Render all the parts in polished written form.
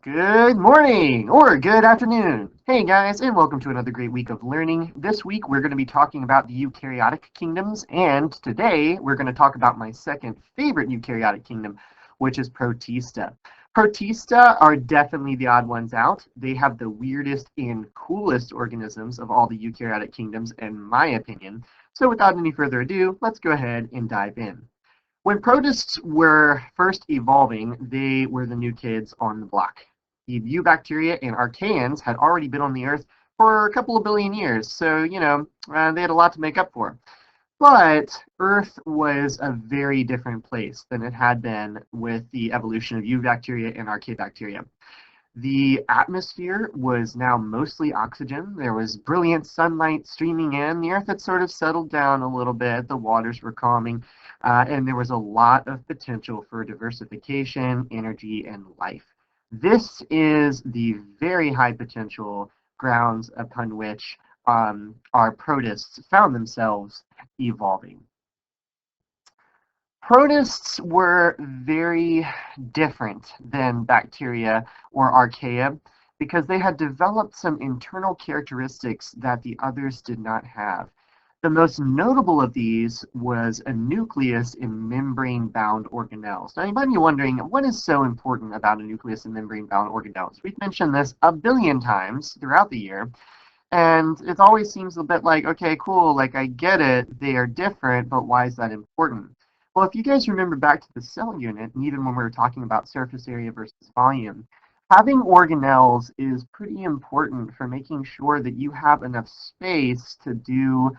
Good morning or good afternoon. Hey guys, and welcome to another great week of learning. This week we're going to be talking about the eukaryotic kingdoms, and today we're going to talk about my second favorite eukaryotic kingdom, which is Protista. Protista are definitely the odd ones out. They have the weirdest and coolest organisms of all the eukaryotic kingdoms, in my opinion. So without any further ado, let's go ahead and dive in. When protists were first evolving, they were the new kids on the block. The eubacteria and archaeans had already been on the Earth for a couple of billion years, so, they had a lot to make up for. But Earth was a very different place than it had been with the evolution of eubacteria and archaebacteria. The atmosphere was now mostly oxygen. There was brilliant sunlight streaming in. The Earth had sort of settled down a little bit. The waters were calming, and there was a lot of potential for diversification, energy, and life. This is the very high potential grounds upon which our protists found themselves evolving. Protists were very different than bacteria or archaea because they had developed some internal characteristics that the others did not have. The most notable of these was a nucleus in membrane-bound organelles. Now, you might be wondering, what is so important about a nucleus in membrane-bound organelles? We've mentioned this a billion times throughout the year, and it always seems a bit like, okay, cool, like I get it, they are different, but why is that important? Well, if you guys remember back to the cell unit, and even when we were talking about surface area versus volume, having organelles is pretty important for making sure that you have enough space to do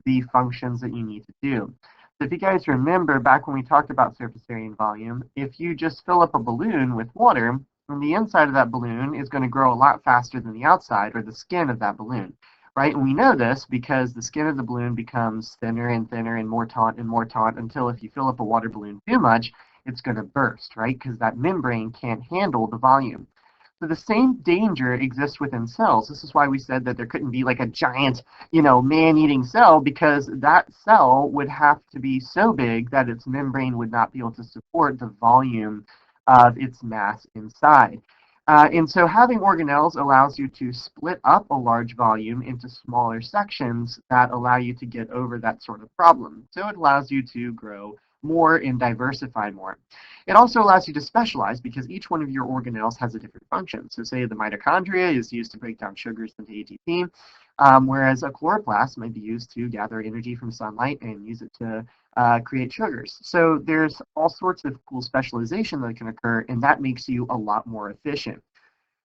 the functions that you need to do. So if you guys remember back when we talked about surface area and volume, if you just fill up a balloon with water, and the inside of that balloon is going to grow a lot faster than the outside or the skin of that balloon, right? And we know this because the skin of the balloon becomes thinner and thinner and more taut until if you fill up a water balloon too much, it's going to burst, right? Because that membrane can't handle the volume. So the same danger exists within cells. This is why we said that there couldn't be like a giant, man-eating cell, because that cell would have to be so big that its membrane would not be able to support the volume of its mass inside. And so having organelles allows you to split up a large volume into smaller sections that allow you to get over that sort of problem. So it allows you to grow more and diversify more. It also allows you to specialize because each one of your organelles has a different function. So say the mitochondria is used to break down sugars into ATP, whereas a chloroplast might be used to gather energy from sunlight and use it to create sugars. So there's all sorts of cool specialization that can occur, and that makes you a lot more efficient.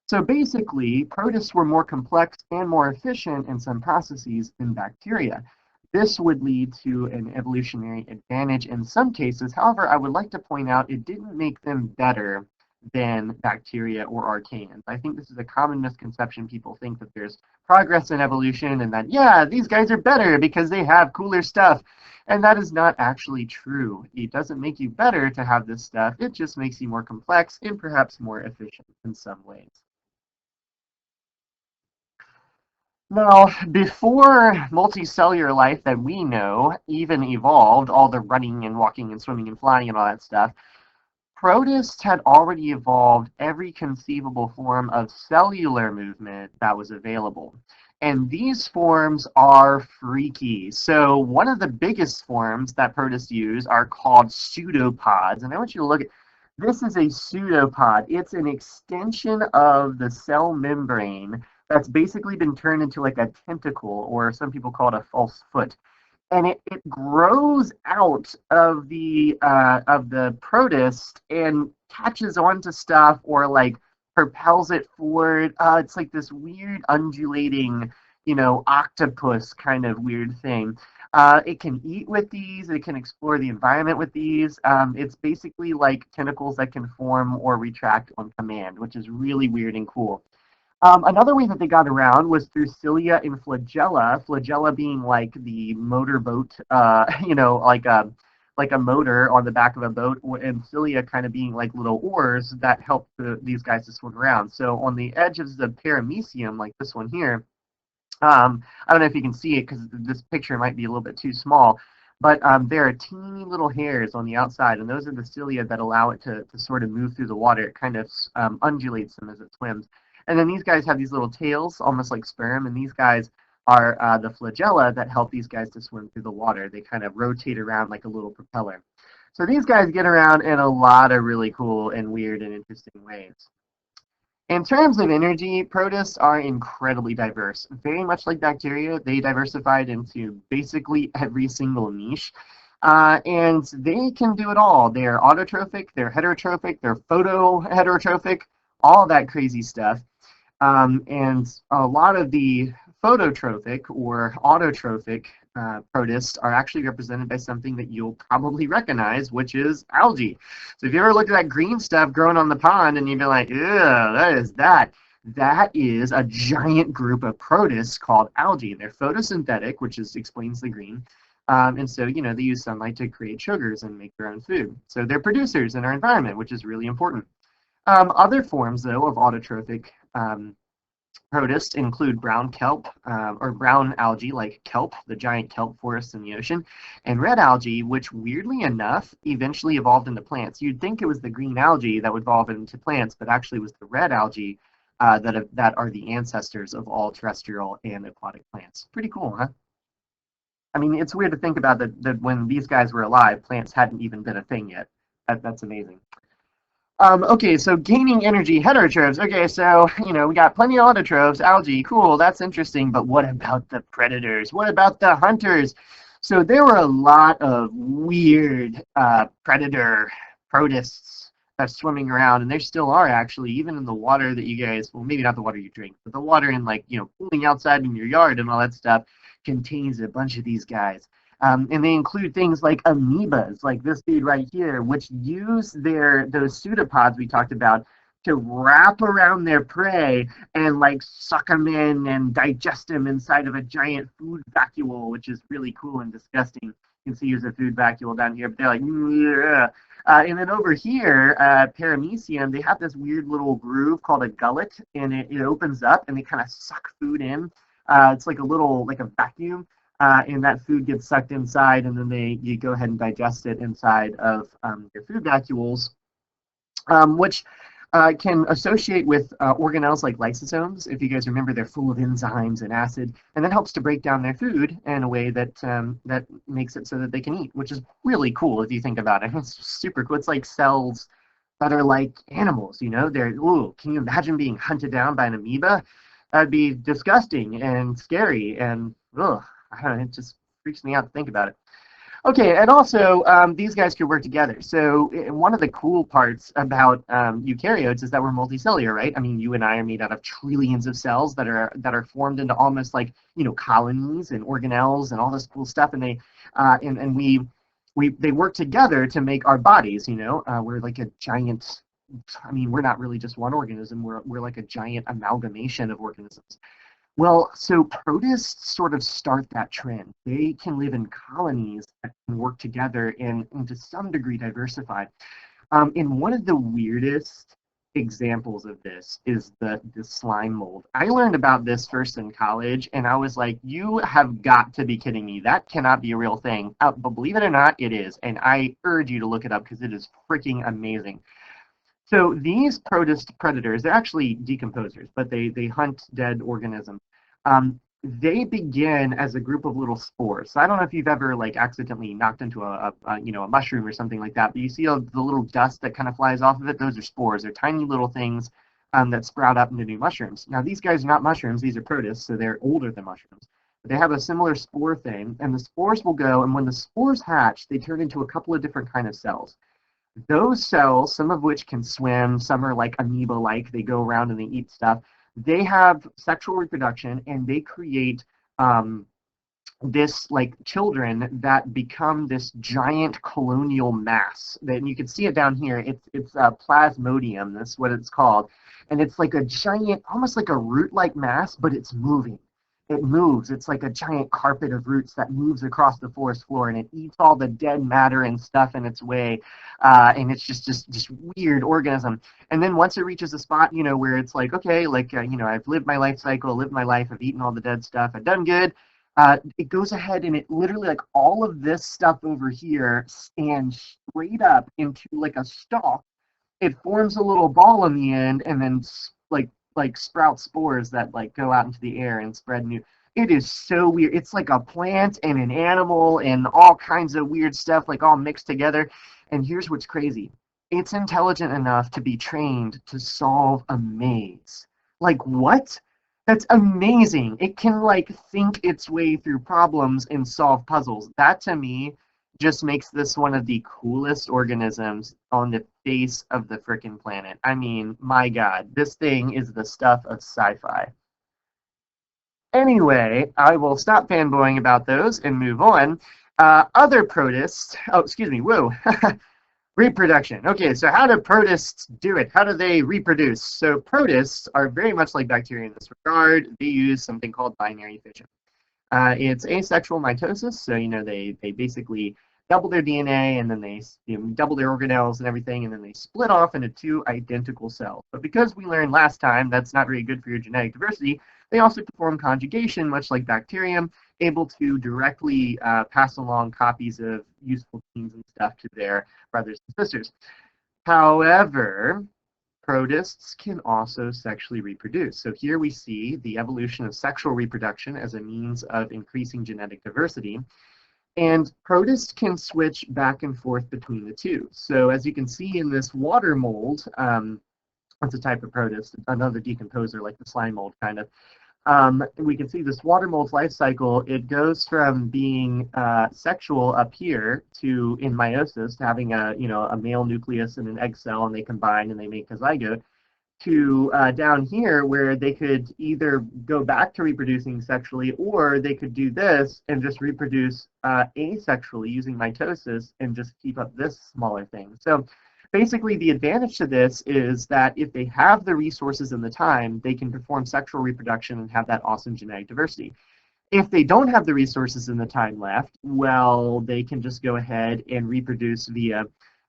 So basically, protists were more complex and more efficient in some processes than bacteria. This would lead to an evolutionary advantage in some cases. However, I would like to point out it didn't make them better than bacteria or archaeans. I think this is a common misconception. People think that there's progress in evolution and that, yeah, these guys are better because they have cooler stuff. And that is not actually true. It doesn't make you better to have this stuff. It just makes you more complex and perhaps more efficient in some ways. Now, before multicellular life that we know even evolved, all the running and walking and swimming and flying and all that stuff, protists had already evolved every conceivable form of cellular movement that was available. And these forms are freaky. So one of the biggest forms that protists use are called pseudopods. And I want you to look at this. Is a pseudopod. It's an extension of the cell membrane that's basically been turned into like a tentacle, or some people call it a false foot. And it grows out of the protist and catches onto stuff or like propels it forward. It's like this weird undulating, octopus kind of weird thing. It can eat with these. It can explore the environment with these. It's basically like tentacles that can form or retract on command, which is really weird and cool. Another way that they got around was through cilia and flagella. Flagella being like the motorboat, like a motor on the back of a boat, and cilia kind of being like little oars that help these guys to swim around. So on the edge of the paramecium, like this one here, I don't know if you can see it because this picture might be a little bit too small, But there are teeny little hairs on the outside, and those are the cilia that allow it to sort of move through the water. It kind of undulates them as it swims. And then these guys have these little tails, almost like sperm, and these guys are the flagella that help these guys to swim through the water. They kind of rotate around like a little propeller. So these guys get around in a lot of really cool and weird and interesting ways. In terms of energy, protists are incredibly diverse. Very much like bacteria, they diversified into basically every single niche. And they can do it all. They're autotrophic, they're heterotrophic, they're photoheterotrophic, all that crazy stuff. And a lot of the phototrophic or autotrophic protists are actually represented by something that you'll probably recognize, which is algae. So if you ever look at that green stuff growing on the pond and you'd be like, ew, that is that. That is a giant group of protists called algae. They're photosynthetic, which explains the green. And so, they use sunlight to create sugars and make their own food. So they're producers in our environment, which is really important. Other forms, though, of autotrophic protists include brown kelp or brown algae like kelp, the giant kelp forests in the ocean, and red algae, which weirdly enough eventually evolved into plants. You'd think it was the green algae that would evolve into plants, but actually it was the red algae that are the ancestors of all terrestrial and aquatic plants. Pretty cool, huh? I mean, it's weird to think about that when these guys were alive, plants hadn't even been a thing yet. That's amazing. Okay, so gaining energy, heterotrophs. Okay, so, we got plenty of autotrophs, algae, cool, that's interesting, but what about the predators? What about the hunters? So there were a lot of weird predator protists that's swimming around, and there still are actually, even in the water that you guys, well, maybe not the water you drink, but the water in cooling outside in your yard and all that stuff contains a bunch of these guys. And they include things like amoebas, like this dude right here, which use those pseudopods we talked about to wrap around their prey and suck them in and digest them inside of a giant food vacuole, which is really cool and disgusting. You can see there's a food vacuole down here, but they're like, yeah. And then over here, Paramecium, they have this weird little groove called a gullet, and it opens up and they kind of suck food in. It's like a vacuum. And that food gets sucked inside, and then you go ahead and digest it inside of your food vacuoles, which can associate with organelles like lysosomes. If you guys remember, they're full of enzymes and acid, and that helps to break down their food in a way that that makes it so that they can eat, which is really cool if you think about it. It's super cool. It's like cells that are like animals. Can you imagine being hunted down by an amoeba? That'd be disgusting and scary, and ugh. I don't know, it just freaks me out to think about it. Okay, and also these guys could work together. So one of the cool parts about eukaryotes is that we're multicellular, right? I mean, you and I are made out of trillions of cells that are formed into almost like colonies and organelles and all this cool stuff, and they work together to make our bodies. We're like a giant. I mean, we're not really just one organism. We're like a giant amalgamation of organisms. Well, so protists sort of start that trend. They can live in colonies that can work together and to some degree diversify. And one of the weirdest examples of this is the slime mold. I learned about this first in college, and I was like, you have got to be kidding me. That cannot be a real thing. But believe it or not, it is. And I urge you to look it up because it is freaking amazing. So these protist predators, they're actually decomposers, but they hunt dead organisms. They begin as a group of little spores. So I don't know if you've ever accidentally knocked into a mushroom or something like that, but you see the little dust that kind of flies off of it. Those are spores. They're tiny little things that sprout up into new mushrooms. Now these guys are not mushrooms; these are protists, so they're older than mushrooms. But they have a similar spore thing, and the spores will go. And when the spores hatch, they turn into a couple of different kind of cells. Those cells, some of which can swim, some are like amoeba-like, they go around and they eat stuff. They have sexual reproduction, and they create this children that become this giant colonial mass. And you can see it down here. It's plasmodium. That's what it's called, and it's like a giant, almost like a root-like mass, but it's moving. It moves. It's like a giant carpet of roots that moves across the forest floor, and it eats all the dead matter and stuff in its way. And it's just weird organism. And then once it reaches a spot, where it's like, okay, I've lived my life cycle, lived my life, I've eaten all the dead stuff, I've done good. It goes ahead and it literally, like, all of this stuff over here stands straight up into like a stalk. It forms a little ball in the end, and then like sprout spores that like go out into the air and spread new. It is so weird. It's like a plant and an animal and all kinds of weird stuff like all mixed together. And here's what's crazy. It's intelligent enough to be trained to solve a maze. Like what? That's amazing. It can like think its way through problems and solve puzzles. That to me just makes this one of the coolest organisms on the face of the frickin' planet. I mean, my God, this thing is the stuff of sci-fi. Anyway, I will stop fanboying about those and move on. Other protists, oh, excuse me, whoa, reproduction. Okay, so how do protists do it? How do they reproduce? So protists are very much like bacteria in this regard. They use something called binary fission. It's asexual mitosis, so they basically double their DNA and then they double their organelles and everything, and then they split off into two identical cells. But because we learned last time that's not very good for your genetic diversity, they also perform conjugation, much like bacterium, able to directly pass along copies of useful genes and stuff to their brothers and sisters. However, protists can also sexually reproduce. So here we see the evolution of sexual reproduction as a means of increasing genetic diversity. And protists can switch back and forth between the two. So as you can see in this water mold, it's a type of protist, another decomposer like the slime mold kind of. We can see this water mold's life cycle. It goes from being sexual up here to, in meiosis, to having a male nucleus and an egg cell, and they combine and they make a zygote, to down here where they could either go back to reproducing sexually, or they could do this and just reproduce asexually using mitosis and just keep up this smaller thing. So basically the advantage to this is that if they have the resources and the time, they can perform sexual reproduction and have that awesome genetic diversity. If they don't have the resources and the time left, well, they can just go ahead and reproduce via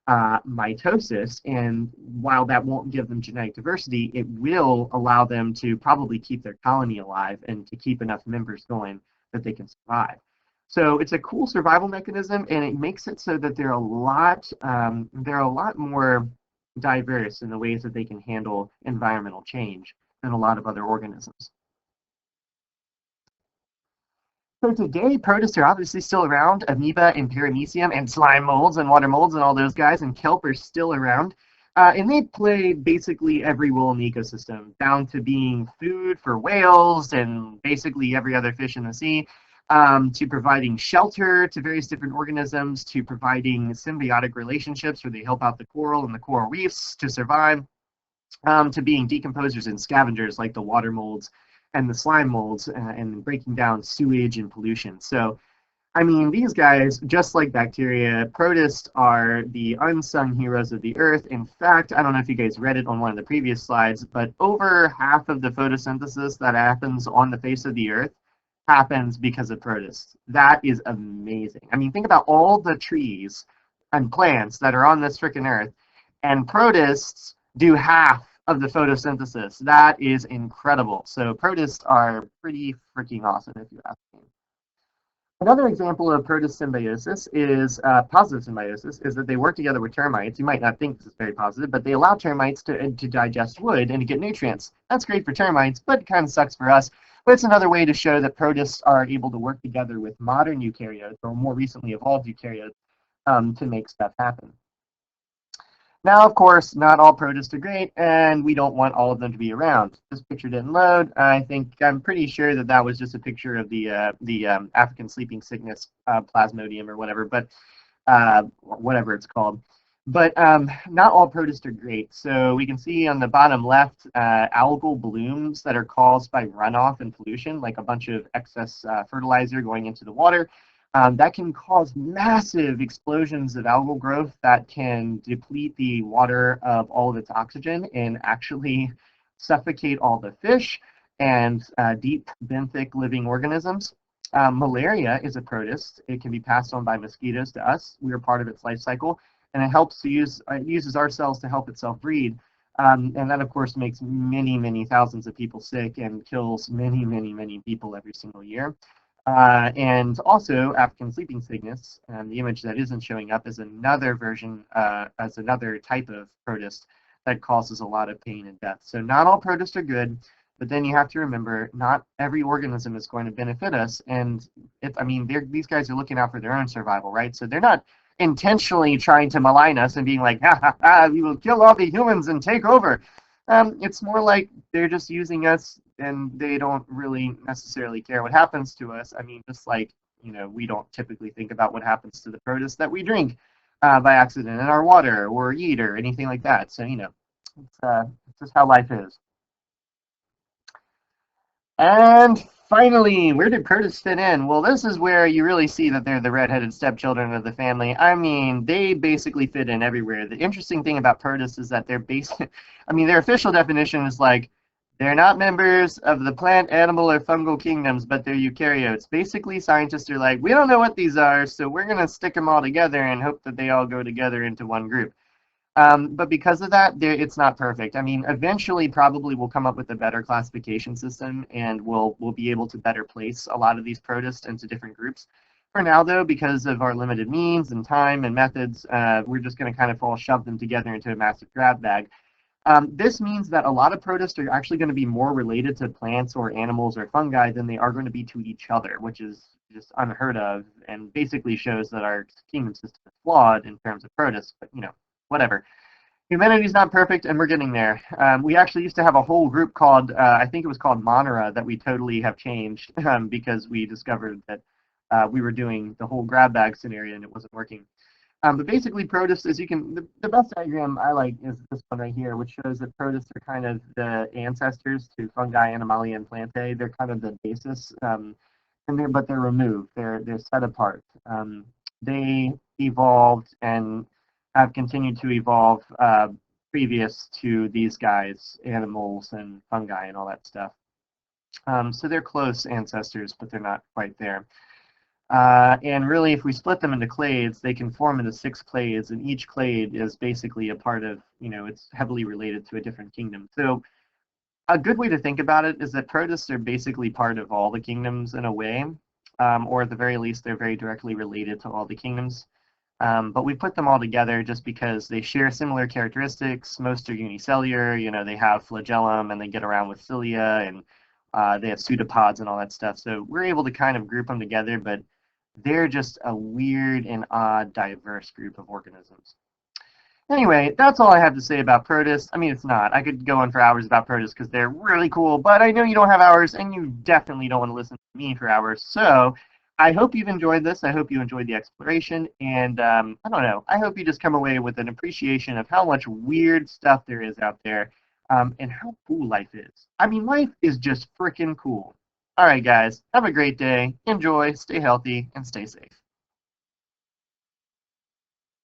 mitosis, and while that won't give them genetic diversity, it will allow them to probably keep their colony alive and to keep enough members going that they can survive. So it's a cool survival mechanism, and it makes it so that they're a lot more diverse in the ways that they can handle environmental change than a lot of other organisms. So today, protists are obviously still around. Amoeba and paramecium and slime molds and water molds and all those guys and kelp are still around. And they play basically every role in the ecosystem, down to being food for whales and basically every other fish in the sea, to providing shelter to various different organisms, to providing symbiotic relationships where they help out the coral and the coral reefs to survive, to being decomposers and scavengers like the water molds and the slime molds, and breaking down sewage and pollution. So, I mean, these guys, just like bacteria, protists are the unsung heroes of the earth. In fact, I don't know if you guys read it on one of the previous slides, but over half of the photosynthesis that happens on the face of the earth happens because of protists. That is amazing. I mean, think about all the trees and plants that are on this frickin' earth, and protists do half of the photosynthesis. That is incredible. So protists are pretty freaking awesome, if you ask me. Another example of protist symbiosis is positive symbiosis, is that they work together with termites. You might not think this is very positive, but they allow termites to digest wood and to get nutrients. That's great for termites, but it kind of sucks for us. But it's another way to show that protists are able to work together with modern eukaryotes, or more recently evolved eukaryotes, to make stuff happen. Now, of course, not all protists are great, and we don't want all of them to be around. This picture didn't load. I'm pretty sure that that was just a picture of the African sleeping sickness plasmodium or whatever, but whatever it's called. But not all protists are great. So we can see on the bottom left algal blooms that are caused by runoff and pollution, like a bunch of excess fertilizer going into the water. That can cause massive explosions of algal growth that can deplete the water of all of its oxygen and actually suffocate all the fish and deep benthic living organisms. Malaria is a protist. It can be passed on by mosquitoes to us. We are part of its life cycle, and it uses our cells to help itself breed. And that, of course, makes many, many thousands of people sick and kills many, many, many people every single year. And also African sleeping sickness, the image that isn't showing up is another version, as another type of protist that causes a lot of pain and death. So not all protists are good, but then you have to remember not every organism is going to benefit us. And if I mean, these guys are looking out for their own survival, right? So they're not intentionally trying to malign us and being like, ha ha ha, we will kill all the humans and take over. It's more like they're just using us and they don't really necessarily care what happens to us. I mean, just like, we don't typically think about what happens to the produce that we drink by accident in our water or eat or anything like that. So, it's just how life is. And finally, where did Curtis fit in? Well, this is where you really see that they're the redheaded stepchildren of the family. I mean, they basically fit in everywhere. The interesting thing about Curtis is that I mean, their official definition is like, they're not members of the plant, animal, or fungal kingdoms, but they're eukaryotes. Basically, scientists are like, we don't know what these are, so we're going to stick them all together and hope that they all go together into one group. But because of that, it's not perfect. I mean, eventually, probably we'll come up with a better classification system, and we'll be able to better place a lot of these protists into different groups. For now, though, because of our limited means and time and methods, we're just going to kind of all shove them together into a massive grab bag. This means that a lot of protists are actually going to be more related to plants or animals or fungi than they are going to be to each other, which is just unheard of and basically shows that our kingdom system is flawed in terms of protists. But whatever. Humanity's not perfect, and we're getting there. We actually used to have a whole group called, I think it was called Monera, that we totally have changed because we discovered that we were doing the whole grab bag scenario and it wasn't working. But basically, protists, as the best diagram I like is this one right here, which shows that protists are kind of the ancestors to fungi, animalia, and plantae. They're kind of the basis, but they're removed. They're set apart. They evolved and have continued to evolve previous to these guys, animals and fungi and all that stuff. So they're close ancestors, but they're not quite there. And really, if we split them into clades, they can form into 6 clades, and each clade is basically a part of, it's heavily related to a different kingdom. So a good way to think about it is that protists are basically part of all the kingdoms in a way, or at the very least, they're very directly related to all the kingdoms. But we put them all together just because they share similar characteristics. Most are unicellular. They have flagellum and they get around with cilia, and they have pseudopods and all that stuff. So we're able to kind of group them together, but they're just a weird and odd, diverse group of organisms. Anyway, that's all I have to say about protists. I mean, it's not. I could go on for hours about protists because they're really cool, but I know you don't have hours, and you definitely don't want to listen to me for hours. So I hope you've enjoyed this. I hope you enjoyed the exploration, and I don't know. I hope you just come away with an appreciation of how much weird stuff there is out there, and how cool life is. I mean, life is just freaking cool. All right, guys, have a great day. Enjoy, stay healthy, and stay safe.